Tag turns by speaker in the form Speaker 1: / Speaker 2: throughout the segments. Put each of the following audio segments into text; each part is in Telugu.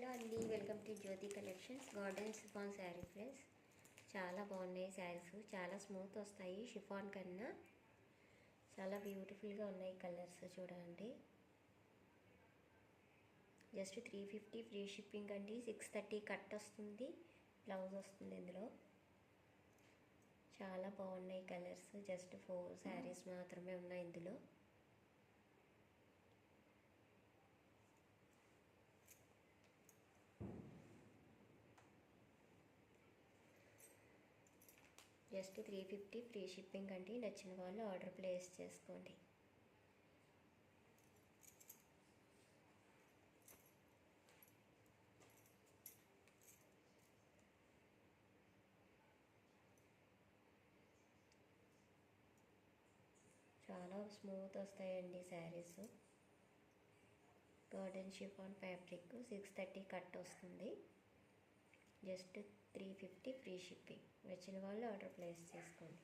Speaker 1: హలో అండి, welcome to Jyothi collections. Garden chiffon sari friends. చాలా బాగున్నాయి శారీస్, చాలా స్మూత్ వస్తాయి షిఫాన్ కన్నా. చాలా బ్యూటిఫుల్గా ఉన్నాయి కలర్స్ చూడండి. జస్ట్ 350 ఫ్రీ షిప్పింగ్ అండి. 630 కట్ వస్తుంది, బ్లౌజ్ వస్తుంది ఇందులో. చాలా బాగున్నాయి కలర్స్. జస్ట్ 4 శారీస్ మాత్రమే ఉన్నాయి ఇందులో. జస్ట్ 350 ఫ్రీ షిప్పింగ్ అండి. నచ్చిన వాళ్ళు ఆర్డర్ ప్లేస్ చేసుకోండి. చాలా స్మూత్ వస్తాయండి saris. Garden chiffon fabric 630 cut వస్తుంది. Just 350 free shipping. నచ్చిన వాళ్ళు ఆర్డర్ ప్లేస్ చేసుకోండి.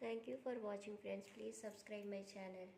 Speaker 1: Thank you for watching friends. Please subscribe my channel.